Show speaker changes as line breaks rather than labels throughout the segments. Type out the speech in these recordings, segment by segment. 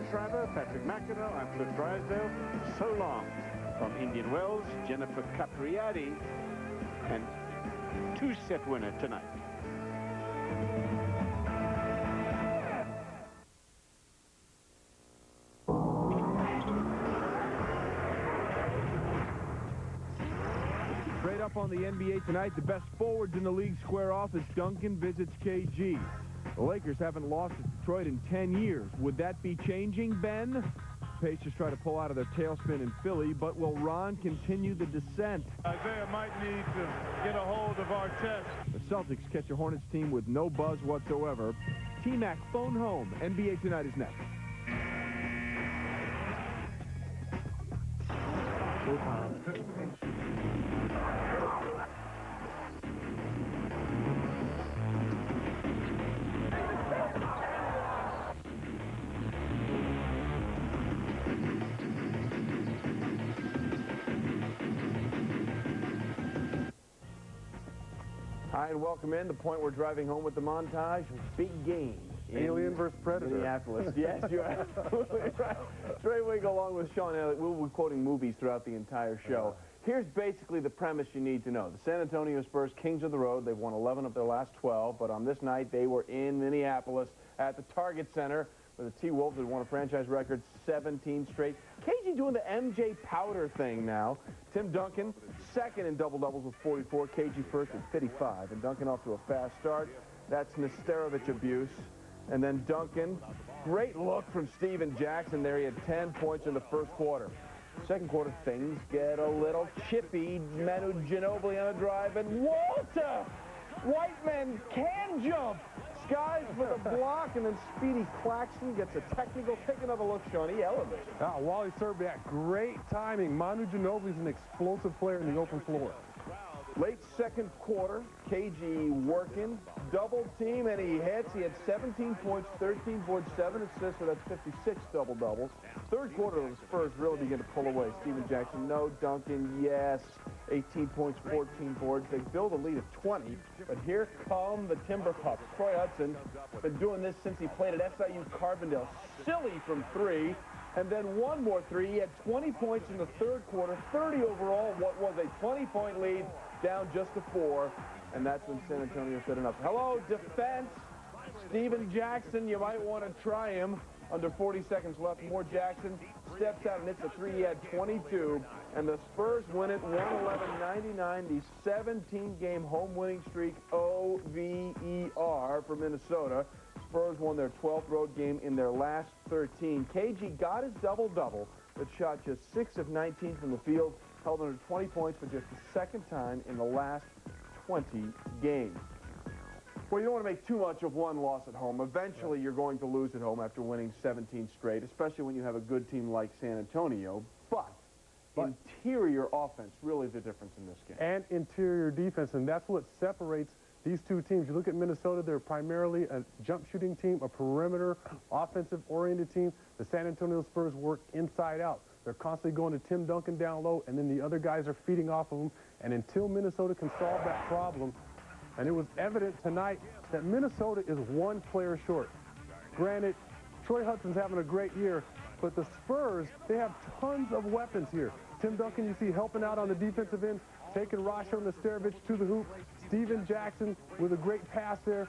Shriver, Patrick McEnroe, I'm Cliff Drysdale. So long from Indian Wells, Jennifer Capriati, and two-set winner tonight.
Straight up on the NBA tonight, the best forwards in the league square off as Duncan visits KG. The Lakers haven't lost to Detroit in 10 years. Would that be changing, Ben? Pacers try to pull out of their tailspin in Philly, but will Ron continue the descent?
Isaiah might need to get a hold of our chest.
The Celtics catch a Hornets team with no buzz whatsoever. T-Mac phone home. NBA Tonight is next.
Hi, and welcome in. The point we're driving home with the montage. Big game.
Alien versus Predator.
Minneapolis. Yes, you're absolutely right. Trey Winkle along with Sean Elliott. We'll be quoting movies throughout the entire show. Here's basically the premise you need to know. The San Antonio Spurs, kings of the road. They've won 11 of their last 12, but on this night they were in Minneapolis at the Target Center where the T-Wolves had won a franchise record 17 straight. KG doing the MJ Powder thing now. Tim Duncan, second in double-doubles with 44. KG first at 55. And Duncan off to a fast start. That's Nesterovic abuse. And then Duncan, great look from Steven Jackson there. He had 10 points in the first quarter. Second quarter, things get a little chippy. Manu Ginobili on a drive, and Walter! White men can jump. Skies with a block, and then Speedy Claxton gets a technical. Take another look, Sean. He elevated.
Wally served that. Great timing. Manu Ginobili is an explosive player in the open floor.
Late second quarter, KG working, double team, and he hits. He had 17 points, 13.7 assists, so that's 56 double-doubles. Third quarter, the Spurs really begin to pull away. Steven Jackson, no. Duncan, yes. 18 points, 14 boards. They build a lead of 20, but here come the Timber Pups. Troy Hudson, been doing this since he played at SIU Carbondale. Silly from three. And then one more three. He had 20 points in the third quarter, 30 overall. What was a 20-point lead, down just to 4. And that's when San Antonio set it up. Hello, defense. Steven Jackson, you might want to try him. Under 40 seconds left. More Jackson steps out and hits a 3. He had 22. And the Spurs win it 111-99. The 17-game home winning streak, OVER, for Minnesota. Spurs won their 12th road game in their last 13. KG got his double-double, but shot just 6 of 19 from the field, held under 20 points for just the second time in the last 20 games. Well, you don't want to make too much of one loss at home. Eventually, you're going to lose at home after winning 17 straight, especially when you have a good team like San Antonio. But interior offense really is the difference in this game.
And interior defense, and that's what separates these two teams. You look at Minnesota, they're primarily a jump shooting team, a perimeter, offensive-oriented team. The San Antonio Spurs work inside out. They're constantly going to Tim Duncan down low, and then the other guys are feeding off of them. And until Minnesota can solve that problem, and it was evident tonight that Minnesota is one player short. Granted, Troy Hudson's having a great year, but the Spurs, they have tons of weapons here. Tim Duncan, you see, helping out on the defensive end, taking Rasho Nesterovic to the hoop. Steven Jackson with a great pass there.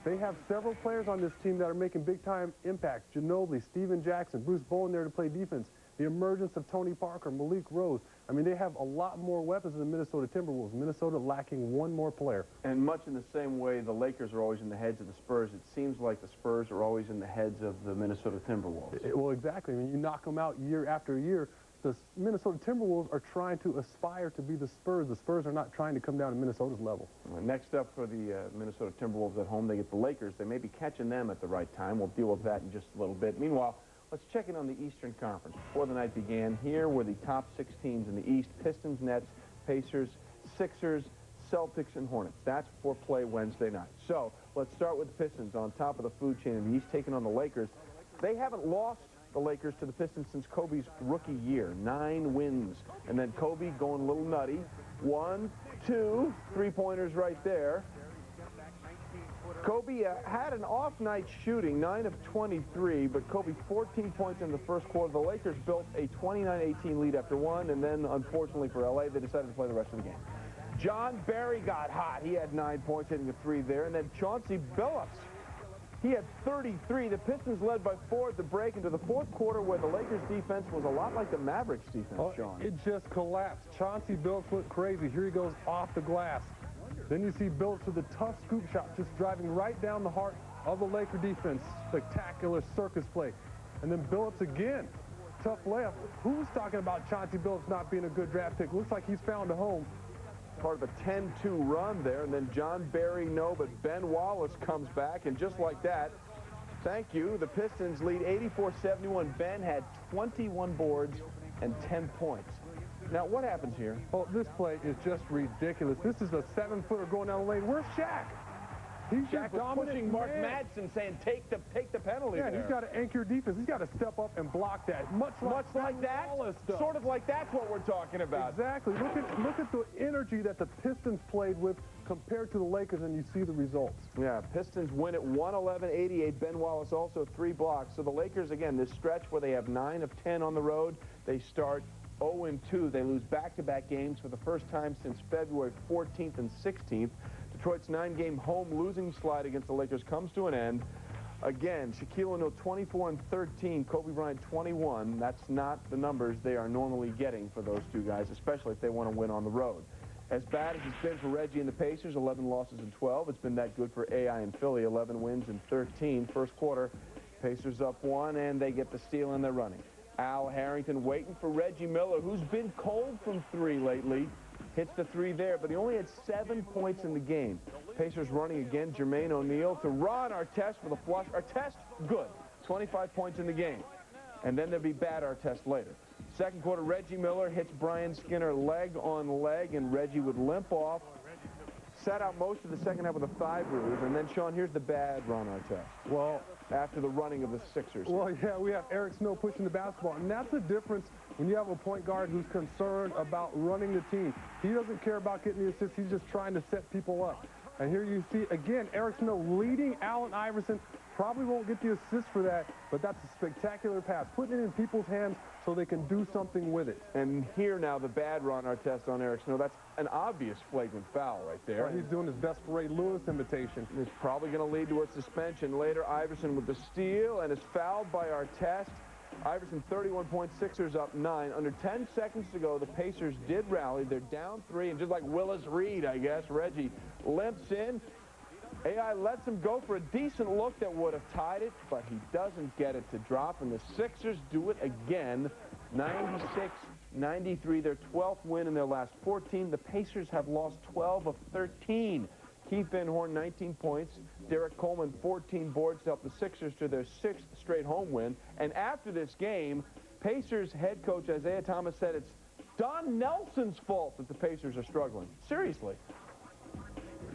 They have several players on this team that are making big-time impacts. Ginobili, Steven Jackson, Bruce Bowen there to play defense. The emergence of Tony Parker, Malik Rose. I mean, they have a lot more weapons than the Minnesota Timberwolves. Minnesota lacking one more player.
And much in the same way the Lakers are always in the heads of the Spurs, it seems like the Spurs are always in the heads of the Minnesota Timberwolves.
Well, exactly. I mean, you knock them out year after year. The Minnesota Timberwolves are trying to aspire to be the Spurs. The Spurs are not trying to come down to Minnesota's level.
Next up for the Minnesota Timberwolves at home, they get the Lakers. They may be catching them at the right time. We'll deal with that in just a little bit. Meanwhile, let's check in on the Eastern Conference. Before the night began, here were the top 6 teams in the East: Pistons, Nets, Pacers, Sixers, Celtics, and Hornets. That's for play Wednesday night. So let's start with the Pistons on top of the food chain in the East, taking on the Lakers. They haven't lost the Lakers to the Pistons since Kobe's rookie year. 9 wins. And then Kobe going a little nutty. 1, 2, 3-pointers right there. Kobe had an off night shooting, 9 of 23, but Kobe 14 points in the first quarter. The Lakers built a 29-18 lead after one, and then, unfortunately for LA, they decided to play the rest of the game. John Barry got hot. He had 9 points, hitting a 3 there, and then Chauncey Billups, he had 33. The Pistons led by 4 at the break into the fourth quarter, where the Lakers' defense was a lot like the Mavericks' defense, Sean.
It just collapsed. Chauncey Billups went crazy. Here he goes off the glass. Then you see Billups with a tough scoop shot, just driving right down the heart of the Laker defense. Spectacular circus play. And then Billups again. Tough layup. Who's talking about Chauncey Billups not being a good draft pick? Looks like he's found a home.
Part of a 10-2 run there, and then John Barry, no, but Ben Wallace comes back, and just like that, thank you, the Pistons lead 84-71. Ben had 21 boards and 10 points. Now, what happens here?
Oh, this play is just ridiculous. This is a 7-footer going down the lane. Where's Shaq? He's
Shaq was pushing Mark Madsen, saying, take the penalty
Yeah,
there.
he's got to anchor defense. He's got to step up and block that. Much like
that? Sort of like that's what we're talking about.
Exactly. Look at the energy that the Pistons played with compared to the Lakers, and you see the results.
Yeah, Pistons win at 111-88. Ben Wallace also 3 blocks. So the Lakers, again, this stretch where they have 9 of 10 on the road, they start 0-2. They lose back-to-back games for the first time since February 14th and 16th. Detroit's 9-game home losing slide against the Lakers comes to an end. Again, Shaquille O'Neal 24 and 13, Kobe Bryant 21. That's not the numbers they are normally getting for those two guys, especially if they want to win on the road. As bad as it's been for Reggie and the Pacers, 11 losses and 12. It's been that good for AI and Philly, 11 wins and 13. First quarter, Pacers up 1, and they get the steal and they're running. Al Harrington waiting for Reggie Miller, who's been cold from 3 lately. Hits the 3 there, but he only had 7 points in the game. Pacers running again. Jermaine O'Neal to Ron Artest for the flush. Artest, good. 25 points in the game. And then there'll be bad Artest later. Second quarter, Reggie Miller hits Brian Skinner leg on leg, and Reggie would limp off. Sat out most of the second half with a thigh bruise. And then, Sean, here's the bad Ron Artest.
Well,
after the running of the Sixers.
Well, yeah, we have Eric Snow pushing the basketball, and that's the difference when you have a point guard who's concerned about running the team. He doesn't care about getting the assists. He's just trying to set people up. And here you see, again, Eric Snow leading Allen Iverson. Probably won't get the assist for that, but that's a spectacular pass. Putting it in people's hands so they can do something with it.
And here now the bad Ron Artest on Eric Snow. That's an obvious flagrant foul right there.
Well, he's doing his best Ray Lewis imitation.
It's probably going to lead to a suspension. Later, Iverson with the steal and is fouled by Artest. Iverson 31 points, Sixers up 9. Under 10 seconds to go, the Pacers did rally. They're down 3, and just like Willis Reed, I guess, Reggie limps in. AI lets him go for a decent look that would have tied it, but he doesn't get it to drop, and the Sixers do it again, 96-93, their 12th win in their last 14. The Pacers have lost 12 of 13. Keith Van Horn, 19 points. Derek Coleman, 14 boards to help the Sixers to their 6th straight home win. And after this game, Pacers head coach Isaiah Thomas said it's Don Nelson's fault that the Pacers are struggling. Seriously.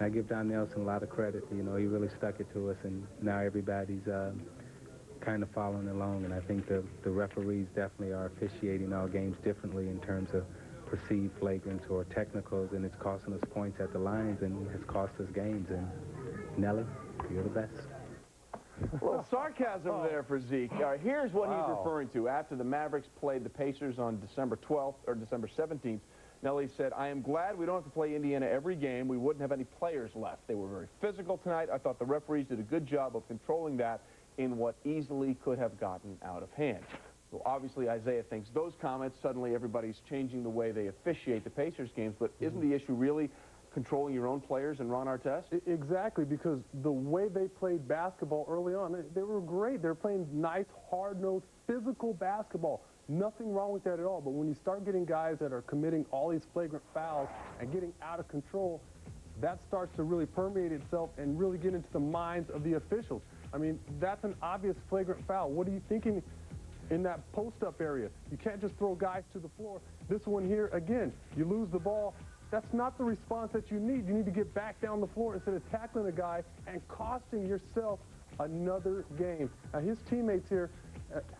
I give Don Nelson a lot of credit. You know, he really stuck it to us, and now everybody's kind of following along. And I think the referees definitely are officiating all games differently in terms of perceived flagrants or technicals, and it's costing us points at the lines and has cost us games. And Nelly, you're the best.
A little sarcasm there for Zeke. All right, here's what he's referring to. After the Mavericks played the Pacers on December 12th or December 17th, Nelly said, I am glad we don't have to play Indiana every game. We wouldn't have any players left. They were very physical tonight. I thought the referees did a good job of controlling that in what easily could have gotten out of hand. So obviously Isaiah thinks those comments, suddenly everybody's changing the way they officiate the Pacers games, but isn't the issue really controlling your own players and Ron Artest?
Exactly, because the way they played basketball early on, they were great. They were playing nice, hard-nosed, physical basketball. Nothing wrong with that at all, but when you start getting guys that are committing all these flagrant fouls and getting out of control, that starts to really permeate itself and really get into the minds of the officials. I mean, that's an obvious flagrant foul. What are you thinking in that post-up area? You can't just throw guys to the floor. This one here, again, you lose the ball. That's not the response that you need. You need to get back down the floor instead of tackling a guy and costing yourself another game. Now, his teammates here,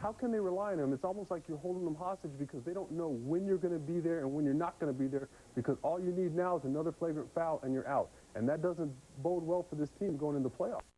how can they rely on him? It's almost like you're holding them hostage because they don't know when you're going to be there and when you're not going to be there, because all you need now is another flagrant foul and you're out. and that doesn't bode well for this team going into the playoffs.